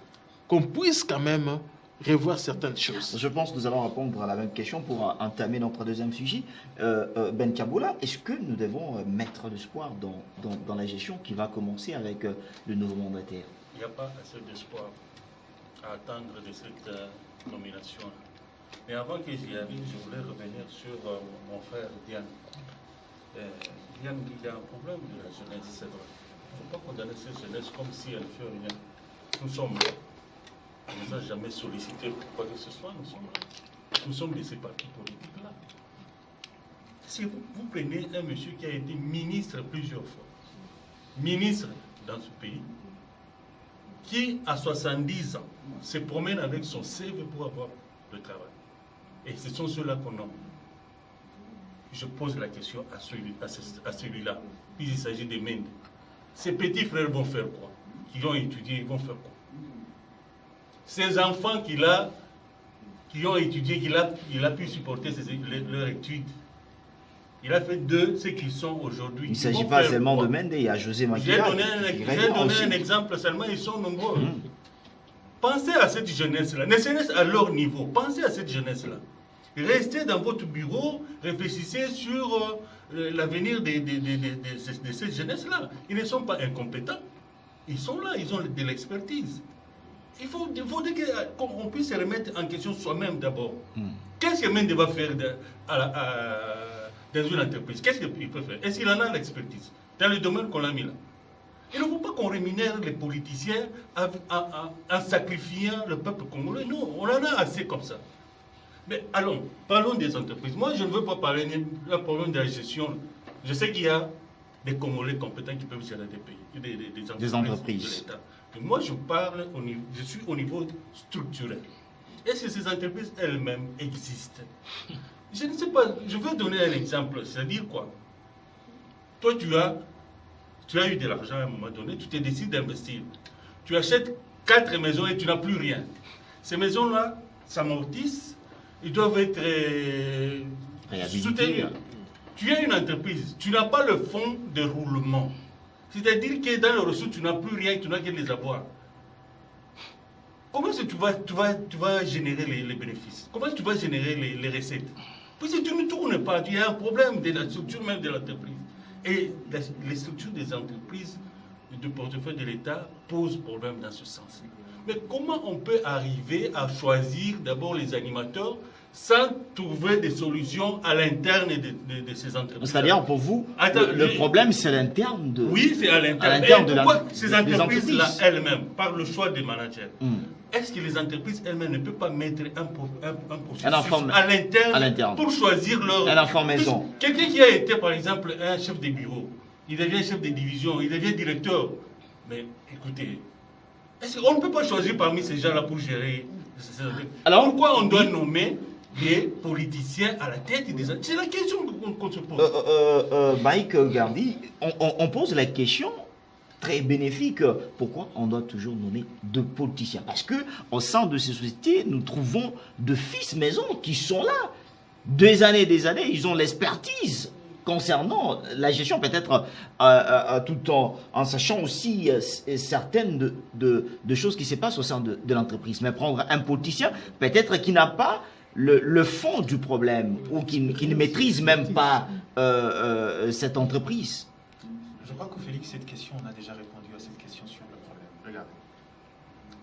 qu'on puisse quand même revoir certaines choses. Je pense que nous allons répondre à la même question pour entamer notre deuxième sujet. Ben Kaboula, est-ce que nous devons mettre l'espoir dans la gestion qui va commencer avec le nouveau mandataire? Il n'y a pas assez d'espoir à attendre de cette nomination. Mais avant que j'y arrive, je voulais revenir sur mon frère Diane. Diane, il y a un problème de la jeunesse, c'est vrai. Il ne faut pas condamner cette jeunesse comme si elle ne fait rien. Nous sommes là. On ne nous a jamais sollicité pour quoi que ce soit. Nous sommes de ces partis politiques-là. Si vous prenez un monsieur qui a été ministre plusieurs fois, ministre dans ce pays, qui à 70 ans se promène avec son CV pour avoir le travail. Et ce sont ceux-là qu'on nomme. je pose la question à celui-là. Puis il s'agit des Mendes. Ces petits frères vont faire quoi? Qui ont étudié, ils vont faire quoi? Ces enfants qui ont étudié, il a pu supporter leurs études. Il a fait de ce qu'ils sont aujourd'hui. Il ne s'agit pas seulement de Mendes, il y a José Makila. J'ai donné un exemple seulement, ils sont nombreux. Pensez à cette jeunesse-là, ne serait-ce à leur niveau, pensez à cette jeunesse-là. Restez dans votre bureau, réfléchissez sur l'avenir de cette jeunesse-là. Ils ne sont pas incompétents. Ils sont là, ils ont de l'expertise. Il faut qu'on puisse se remettre en question soi-même d'abord. Qu'est-ce que Mendes va faire dans une entreprise? Qu'est-ce qu'il peut faire? Est-ce qu'il en a l'expertise dans le domaine qu'on a mis là? Il ne faut pas qu'on rémunère les politiciens en sacrifiant le peuple congolais. Non, on en a assez comme ça. Mais allons, parlons des entreprises. Moi, je ne veux pas parler du problème de la gestion. Je sais qu'il y a des Congolais compétents qui peuvent gérer des pays, des entreprises de l'État. Mais moi, je suis au niveau structurel. Est-ce que ces entreprises elles-mêmes existent? Je ne sais pas. Je veux donner un exemple. C'est-à-dire quoi? Toi, tu as eu de l'argent à un moment donné, tu te décides d'investir. Tu achètes 4 maisons et tu n'as plus rien. Ces maisons-là s'amortissent, ils doivent être soutenus. Tu as une entreprise, tu n'as pas le fonds de roulement. C'est-à-dire que dans le ressources, tu n'as plus rien, tu n'as que les avoirs. Comment est-ce que tu vas générer les bénéfices? Comment est-ce que tu vas générer les recettes? Puisque tu ne tournes pas, il y a un problème de la structure même de l'entreprise. Et les structures des entreprises de portefeuille de l'État posent problème dans ce sens. Mais comment on peut arriver à choisir d'abord les animateurs sans trouver des solutions à l'interne de ces entreprises? C'est-à-dire, pour vous, le problème, c'est l'interne de... Oui, c'est à l'interne. Pourquoi ces entreprises-là elles-mêmes, par le choix des managers, est-ce que les entreprises elles-mêmes ne peuvent pas mettre un processus à l'interne pour choisir leur... maison. Quelqu'un qui a été, par exemple, un chef de bureau, il devient chef de division, il devient directeur. Mais écoutez, on ne peut pas choisir parmi ces gens-là pour gérer ces entreprises. Alors, pourquoi on doit nommer des politiciens à la tête des entreprises? C'est la question qu'on se pose. Mike Gardi, on pose la question très bénéfique. Pourquoi on doit toujours nommer de politiciens? Parce que au sein de ces sociétés, nous trouvons de fils maison qui sont là. Des années, ils ont l'expertise concernant la gestion, peut-être tout en sachant aussi certaines de choses qui se passent au sein de l'entreprise. Mais prendre un politicien, peut-être qui n'a pas le fond du problème ou qui ne maîtrise même pas cette entreprise. Je crois que Félix, cette question, on a déjà répondu à cette question sur le problème. Regardez,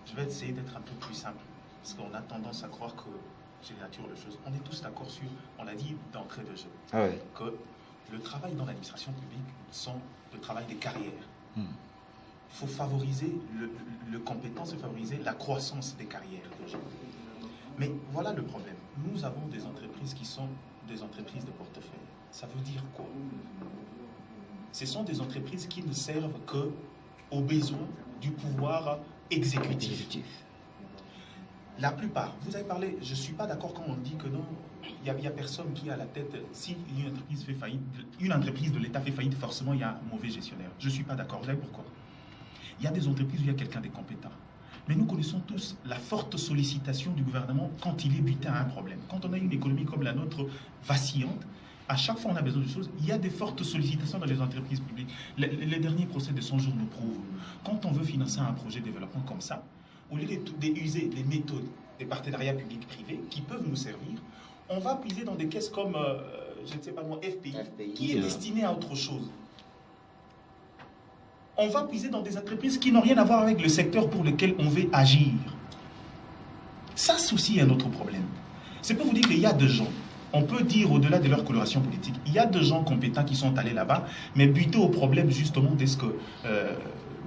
je vais essayer d'être un peu plus simple, parce qu'on a tendance à croire que j'ai la nature de choses. On est tous d'accord sur, on l'a dit d'entrée de jeu, que le travail dans l'administration publique sont le travail des carrières. Il faut favoriser le compétence et favoriser la croissance des carrières des gens. Mais voilà le problème. Nous avons des entreprises qui sont des entreprises de portefeuille. Ça veut dire quoi? Ce sont des entreprises qui ne servent qu'aux besoins du pouvoir exécutif. La plupart, vous avez parlé, je ne suis pas d'accord quand on dit que non, il n'y a personne qui a à la tête, si une entreprise fait faillite, une entreprise de l'État fait faillite, forcément il y a un mauvais gestionnaire. Je ne suis pas d'accord, vous savez pourquoi? Il y a des entreprises où il y a quelqu'un de compétent. Mais nous connaissons tous la forte sollicitation du gouvernement quand il est buté à un problème. Quand on a une économie comme la nôtre vacillante, à chaque fois on a besoin de choses, il y a des fortes sollicitations dans les entreprises publiques. Les derniers procès de 100 jours nous prouvent. Quand on veut financer un projet de développement comme ça, au lieu d'user les méthodes des partenariats publics-privés qui peuvent nous servir, on va puiser dans des caisses comme, je ne sais pas moi, FPI qui est destiné à autre chose. On va puiser dans des entreprises qui n'ont rien à voir avec le secteur pour lequel on veut agir. Ça, c'est aussi un autre problème. C'est pour vous dire qu'il y a des gens, on peut dire au-delà de leur coloration politique, il y a des gens compétents qui sont allés là-bas, mais butés au problème justement de ce que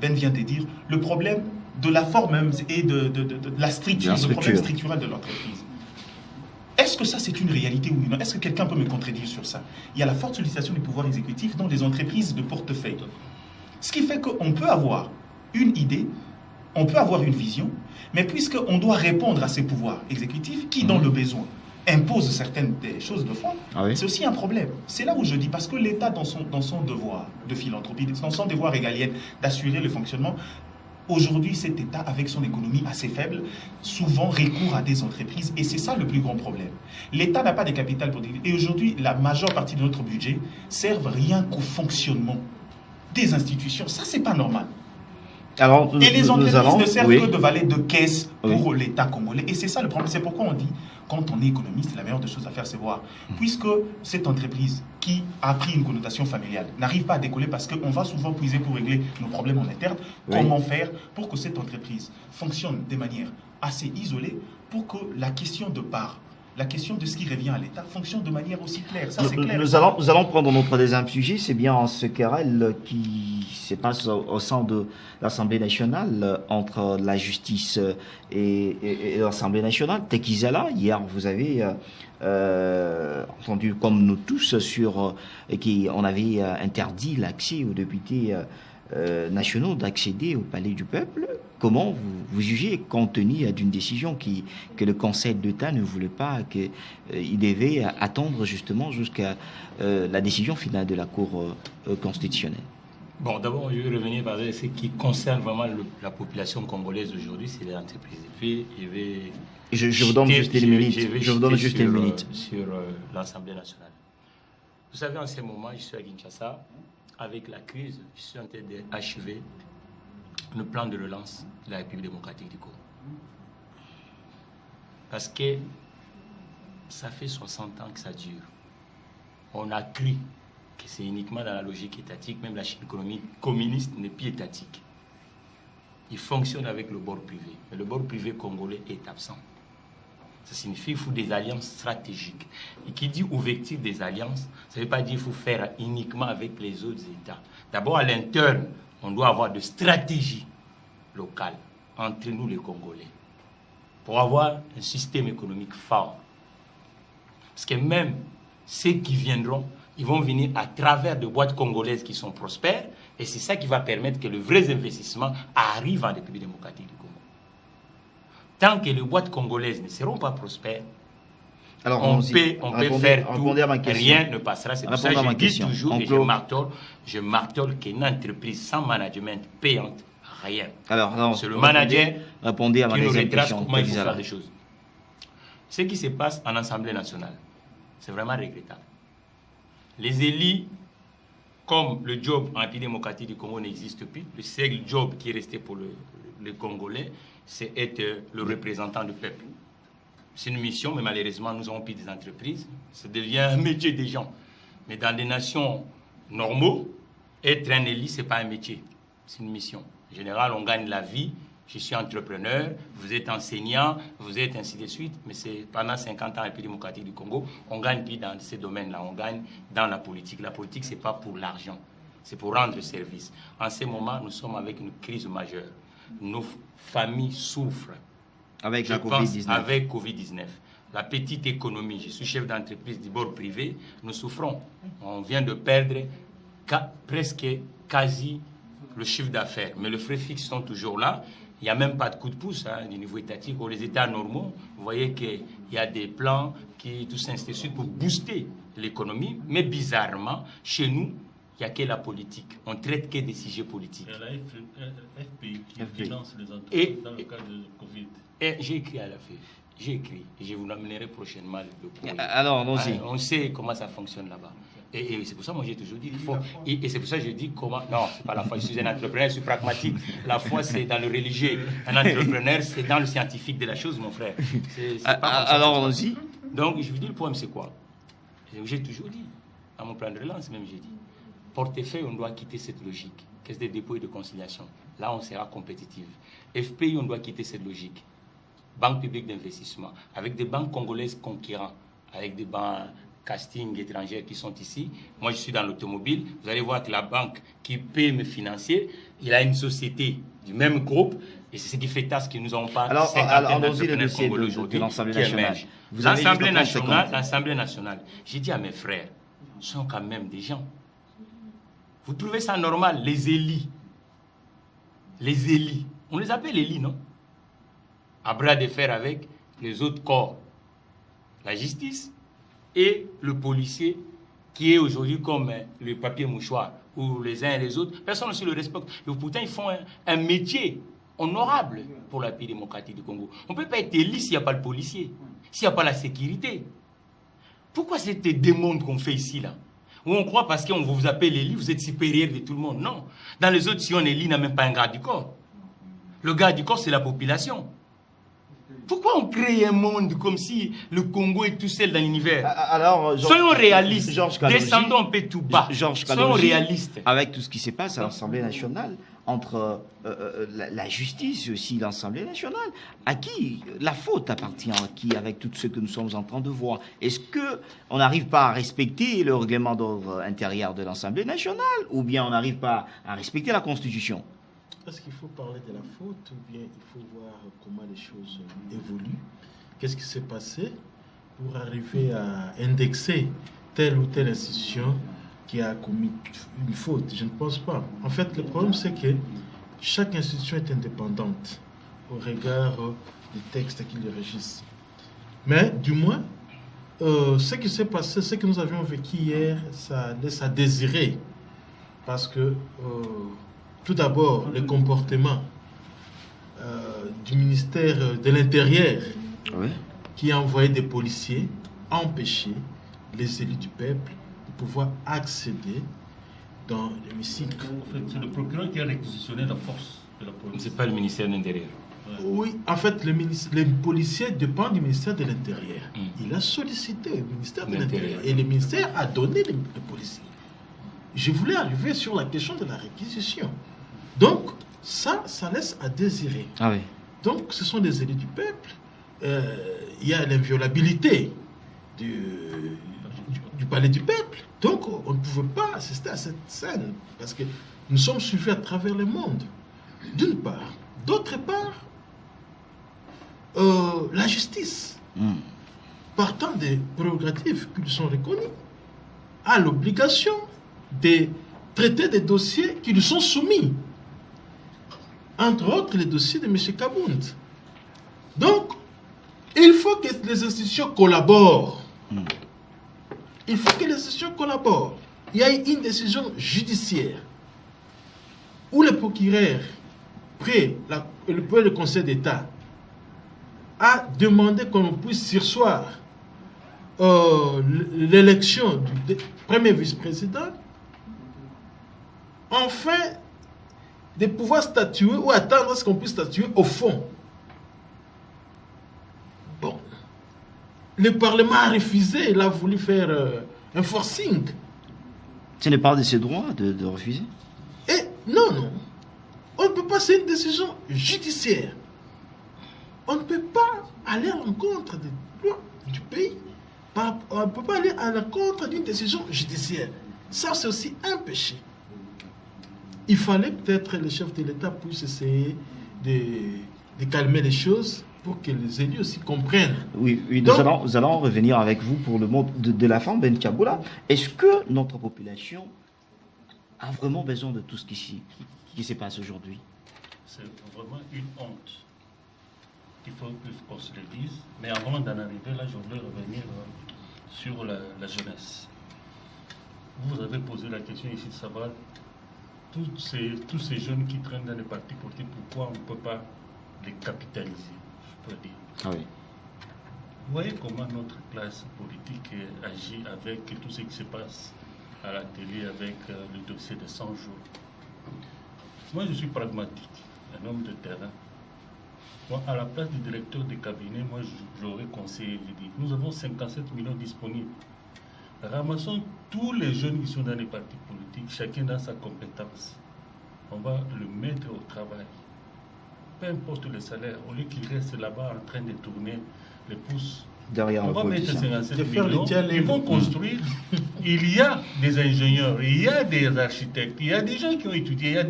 Ben vient de dire, le problème de la forme même et de la structure, le problème structurel de l'entreprise. Est-ce que ça c'est une réalité ou non? Est-ce que quelqu'un peut me contredire sur ça? Il y a la forte sollicitation du pouvoir exécutif dans les entreprises de portefeuille. Ce qui fait qu'on peut avoir une idée, on peut avoir une vision, mais puisqu'on doit répondre à ces pouvoirs exécutifs, qui dans le besoin, impose certaines des choses de fond, Ah oui. c'est aussi un problème. C'est là où je dis, parce que l'État, dans son devoir de philanthropie, dans son devoir régalien d'assurer le fonctionnement, aujourd'hui, cet État, avec son économie assez faible, souvent recourt à des entreprises, et c'est ça le plus grand problème. L'État n'a pas de capital productif, et aujourd'hui, la majeure partie de notre budget sert rien qu'au fonctionnement des institutions. Ça, c'est pas normal. Alors, Et les entreprises ne servent oui. que de valet de caisse pour Oui. l'État congolais. Et c'est ça le problème. C'est pourquoi on dit, quand on est économiste, la meilleure des choses à faire, c'est voir. Puisque cette entreprise qui a pris une connotation familiale n'arrive pas à décoller parce qu'on va souvent puiser pour régler nos problèmes en interne, Oui. comment faire pour que cette entreprise fonctionne de manière assez isolée pour que la question de part, la question de ce qui revient à l'État fonctionne de manière aussi claire. Ça, c'est clair. Nous allons prendre notre deuxième sujet, c'est bien ce querelle qui se passe au sein de l'Assemblée nationale entre la justice et l'Assemblée nationale. Tekizala, hier vous avez entendu comme nous tous sur qu'on avait interdit l'accès aux députés nationaux d'accéder au palais du peuple. Comment vous jugez compte tenu d'une décision que le Conseil d'État ne voulait pas, qu'il devait attendre justement jusqu'à la décision finale de la Cour constitutionnelle? Bon, d'abord, je vais revenir par ce qui concerne vraiment la population congolaise aujourd'hui, c'est les entreprises. Et puis, je vous donne juste une minute. Je vous donne juste une minute. Sur l'Assemblée nationale. Vous savez, en ce moment, je suis à Kinshasa. Avec la crise, je suis en train d'achever le plan de relance de la République démocratique du Congo. Parce que ça fait 60 ans que ça dure. On a cru que c'est uniquement dans la logique étatique, même la Chine économique communiste n'est plus étatique. Il fonctionne avec le bord privé. Mais le bord privé congolais est absent. Ça signifie qu'il faut des alliances stratégiques. Et qui dit ouverture des alliances, ça ne veut pas dire qu'il faut faire uniquement avec les autres États. D'abord, à l'interne, on doit avoir de stratégies locales entre nous les Congolais pour avoir un système économique fort. Parce que même ceux qui viendront, ils vont venir à travers de boîtes congolaises qui sont prospères et c'est ça qui va permettre que le vrai investissement arrive en République démocratique du Congo. Tant que les boîtes congolaises ne seront pas prospères, alors, on peut faire tout, rien ne passera. C'est pour ça que je dis toujours et je martèle qu'une entreprise sans management payante, rien. Alors, non, c'est le manager répondez à ma qui nous deuxième retrace question. comment il faut faire des choses. Ce qui se passe en Assemblée nationale, c'est vraiment regrettable. Les élus, comme le job en République démocratique du Congo n'existe plus, le seul job qui est resté pour les Congolais, c'est être le représentant du peuple. C'est une mission, mais malheureusement, nous avons plus des entreprises. Ça devient un métier des gens. Mais dans des nations normaux, être un élu, ce n'est pas un métier. C'est une mission. En général, on gagne la vie. Je suis entrepreneur, vous êtes enseignant, vous êtes ainsi de suite. Mais c'est pendant 50 ans, en République démocratique du Congo, on gagne plus dans ces domaines-là. On gagne dans la politique. La politique, ce n'est pas pour l'argent. C'est pour rendre service. En ce moment, nous sommes avec une crise majeure. Nos familles souffrent. Avec la Covid-19. Avec Covid-19. La petite économie, je suis chef d'entreprise du bord privé, nous souffrons. On vient de perdre presque quasi le chiffre d'affaires. Mais les frais fixes sont toujours là. Il n'y a même pas de coup de pouce du niveau étatique. Pour les États normaux, vous voyez qu'il y a des plans qui tout s'instituent pour booster l'économie. Mais bizarrement, chez nous, il n'y a que la politique. On ne traite que des sujets politiques. Il y a la FPI qui finance les entreprises dans le cadre de Covid. Et j'ai écrit à la FPI. J'ai écrit. Et je vous l'amènerai prochainement le courrier. Alors, allons-y. On sait comment ça fonctionne là-bas. Et c'est pour ça que moi j'ai toujours dit qu'il faut. Et c'est pour ça que je dis comment. Non, c'est pas la foi. Je suis un entrepreneur, je suis pragmatique. La foi, c'est dans le religieux. Un entrepreneur, c'est dans le scientifique de la chose, mon frère. C'est pas comme ça. Alors, allons-y. Donc, je vous dis le problème, c'est quoi? J'ai toujours dit, dans mon plan de relance, même, j'ai dit. Portefeuille, on doit quitter cette logique. Caisse de dépôt et de conciliation. Là, on sera compétitif. FPI, on doit quitter cette logique. Banque publique d'investissement. Avec des banques congolaises concurrentes. Avec des banques casting étrangères qui sont ici. Moi, je suis dans l'automobile. Vous allez voir que la banque qui paie mes financiers, il a une société du même groupe. Et c'est ce qui fait tasse que nous n'avons pas. Alors, allons-y le dossier de l'Assemblée nationale. L'Assemblée nationale. J'ai dit à mes frères, ce sont quand même des gens. Vous trouvez ça normal, les élus? Les élus. On les appelle élus, non? À bras de fer avec les autres corps. la justice et le policier qui est aujourd'hui comme le papier mouchoir, ou les uns et les autres, personne ne le respecte. Et pourtant, ils font un métier honorable pour la pays démocratique du Congo. On ne peut pas être élu s'il n'y a pas le policier, s'il n'y a pas la sécurité. Pourquoi c'est des mondes qu'on fait ici, là? Où on croit parce qu'on vous appelle élu, vous êtes supérieur de tout le monde. Non. Dans les autres, si on est élu, n'a même pas un garde du corps. Le garde du corps, c'est la population. Pourquoi on crée un monde comme si le Congo est tout seul dans l'univers? Alors, soyons réalistes. Kalogi, descendons un peu tout bas. Soyons réalistes. Avec tout ce qui se passe à l'Assemblée nationale, entre la justice et aussi l'Assemblée nationale, à qui la faute appartient, à qui, avec tout ce que nous sommes en train de voir? Est-ce qu'on n'arrive pas à respecter le règlement d'ordre intérieur de l'Assemblée nationale, ou bien on n'arrive pas à respecter la Constitution? Est-ce qu'il faut parler de la faute ou bien il faut voir comment les choses évoluent? Qu'est-ce qui s'est passé pour arriver à indexer telle ou telle institution qui a commis une faute? Je ne pense pas. En fait, le problème, c'est que chaque institution est indépendante au regard des textes qui les régissent. Mais, du moins, ce qui s'est passé, ce que nous avions vécu hier, ça laisse à désirer. Parce que... tout d'abord, le comportement du ministère de l'Intérieur, oui, qui a envoyé des policiers empêcher les élus du peuple de pouvoir accéder dans l'hémicycle. En fait, c'est le procureur qui a réquisitionné la force de la police. Ce n'est pas le ministère de l'Intérieur. Oui, en fait, les policiers dépendent du ministère de l'Intérieur. Il a sollicité le ministère de l'Intérieur et le ministère a donné les policiers. Je voulais arriver sur la question de la réquisition. Donc, ça laisse à désirer. Ah oui. Donc, ce sont des élus du peuple. Il y a l'inviolabilité du palais du peuple. Donc, on ne pouvait pas assister à cette scène parce que nous sommes suivis à travers le monde. D'une part. D'autre part, la justice, partant des prérogatives qui lui sont reconnues, a l'obligation de traiter des dossiers qui lui sont soumis. Entre autres, les dossiers de M. Kabound. Donc, il faut que les institutions collaborent. Il faut que les institutions collaborent. Il y a une décision judiciaire où le procureur, le Conseil d'État, a demandé qu'on puisse surseoir l'élection du premier vice-président, enfin, de pouvoir statuer ou attendre à ce qu'on puisse statuer au fond. Bon. Le Parlement a refusé, il a voulu faire un forcing. Ce n'est pas de ses droits de refuser? Et non. On ne peut pas, c'est une décision judiciaire. On ne peut pas aller à l'encontre des lois du pays. On ne peut pas aller à l'encontre d'une décision judiciaire. Ça, c'est aussi un péché. Il fallait peut-être que le chef de l'État puisse essayer de calmer les choses pour que les élus aussi comprennent. Oui, donc, nous allons revenir avec vous pour le mot de la femme, Ben Kaboula. Est-ce que notre population a vraiment besoin de tout ce qui se passe aujourd'hui? C'est vraiment une honte. Il faut qu'on se le dise. Mais avant d'en arriver là, je voulais revenir sur la jeunesse. Vous avez posé la question ici de savoir tous ces jeunes qui traînent dans les partis politiques, pourquoi on ne peut pas les capitaliser, je peux dire. Ah oui. Vous voyez comment notre classe politique agit avec tout ce qui se passe à la télé, avec le dossier de 100 jours. Moi, je suis pragmatique, un homme de terrain. Moi, à la place du directeur de cabinet, moi, j'aurais conseillé, je dis, nous avons 57 millions disponibles. Ramassons tous les jeunes qui sont dans les partis politiques, chacun dans sa compétence. On va le mettre au travail. Peu importe le salaire, au lieu qu'il reste là-bas en train de tourner les pouces. Derrière on va mettre 57 millions, ils vont construire. Il y a des ingénieurs, il y a des architectes, il y a des gens qui ont étudié, il y a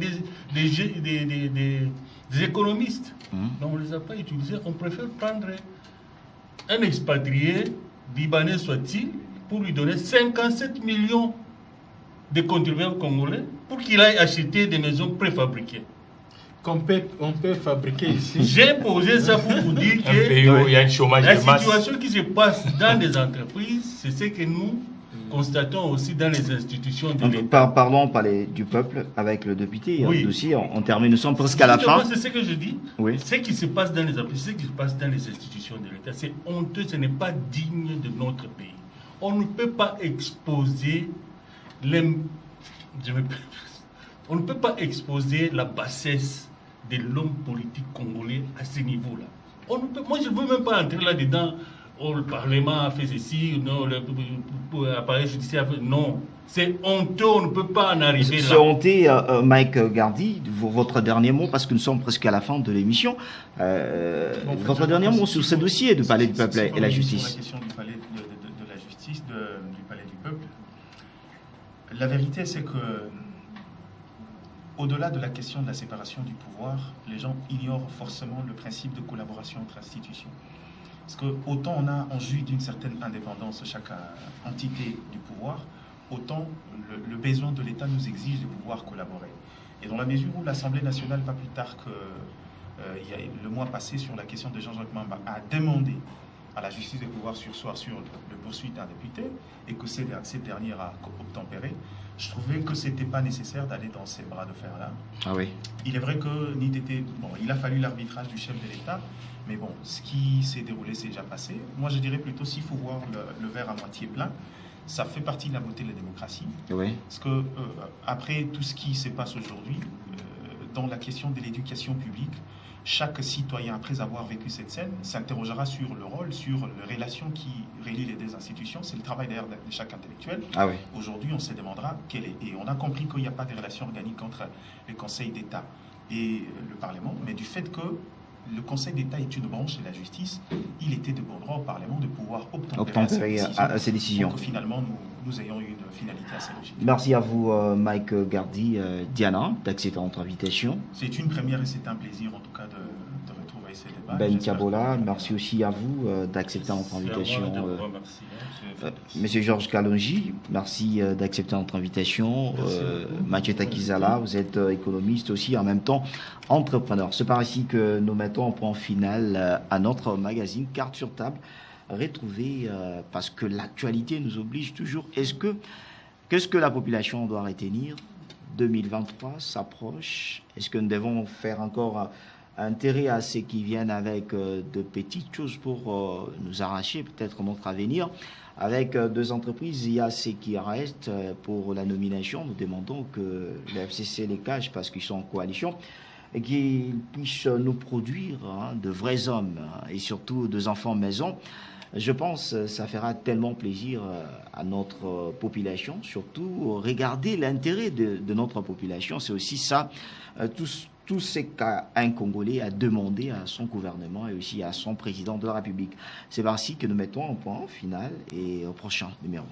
des économistes. Donc on ne les a pas utilisés. On préfère prendre un expatrié, libanais soit-il, pour lui donner 57 millions de contribuables congolais pour qu'il aille acheter des maisons préfabriquées. qu'on peut fabriquer ici. J'ai posé ça pour vous dire Un pays où il y a un chômage la de masse. situation qui se passe dans les entreprises, c'est ce que nous constatons aussi dans les institutions de l'État. Parlons du peuple avec le député. Oui. Le dossier, on termine, nous sommes presque à la fin. C'est ce que je dis. Oui. Ce qui se passe dans les entreprises, ce qui se passe dans les institutions de l'État, c'est honteux, ce n'est pas digne de notre pays. On ne peut pas exposer on ne peut pas exposer la bassesse de l'homme politique congolais à ce niveau-là. Moi, je ne veux même pas entrer là-dedans. Oh, le Parlement a fait ceci, non, l'appareil judiciaire a fait... Non, c'est honteux, on ne peut pas en arriver là. C'est honteux, Mike Gardy, votre dernier mot, parce que nous sommes presque à la fin de l'émission. Votre dernier mot sur ce dossier du Palais du Peuple et la justice. Sur la question du Palais de la justice, du Palais du Peuple, la vérité c'est que au-delà de la question de la séparation du pouvoir, les gens ignorent forcément le principe de collaboration entre institutions. Parce que autant on jouit d'une certaine indépendance chaque entité du pouvoir, autant le besoin de l'État nous exige de pouvoir collaborer. Et dans la mesure où l'Assemblée nationale, pas plus tard que il y a le mois passé sur la question de Jean-Jacques Mamba, a demandé à la justice de pouvoir surseoir sur le poursuite d'un député et que cette dernière a obtempéré, je trouvais que ce n'était pas nécessaire d'aller dans ces bras de fer-là. Ah oui. Il est vrai que il a fallu l'arbitrage du chef de l'État, mais bon, ce qui s'est déroulé, c'est déjà passé. Moi, je dirais plutôt, s'il faut voir le verre à moitié plein, ça fait partie de la beauté de la démocratie. Oui. Parce que après tout ce qui se passe aujourd'hui, dans la question de l'éducation publique, chaque citoyen, après avoir vécu cette scène, s'interrogera sur le rôle, sur les relations qui relient les deux institutions. C'est le travail d'ailleurs de chaque intellectuel. Ah oui. Aujourd'hui, on se demandera quelle est. Et on a compris qu'il n'y a pas de relation organique entre le Conseil d'État et le Parlement, mais du fait que le Conseil d'État est une branche de la justice, il était de bon droit au Parlement de pouvoir obtempérer à ces décisions. Pour que finalement, nous ayons une finalité assez logique. Merci à vous, Mike Gardy. Diana, d'accepter notre invitation. C'est une première et c'est un plaisir en tout cas de retrouver ces débats. Ben Kabola, merci aussi à vous d'accepter notre invitation. Monsieur Georges Kalonji, merci d'accepter notre invitation. Mathieu Takizala, vous êtes économiste aussi, en même temps entrepreneur. C'est par ici que nous mettons un point final à notre magazine Carte sur table. Retrouver, parce que l'actualité nous oblige toujours. Qu'est-ce que la population doit retenir? 2023 s'approche. Est-ce que nous devons faire encore intérêt à ceux qui viennent avec de petites choses pour nous arracher peut-être notre avenir? Avec deux entreprises, il y a ceux qui restent pour la nomination. Nous demandons que le FCC les cache parce qu'ils sont en coalition et qu'ils puissent nous produire de vrais hommes et surtout des enfants maison. Je pense que ça fera tellement plaisir à notre population, surtout regarder l'intérêt de notre population. C'est aussi ça, tout ce qu'un Congolais a demandé à son gouvernement et aussi à son président de la République. C'est ainsi que nous mettons un point final et au prochain numéro.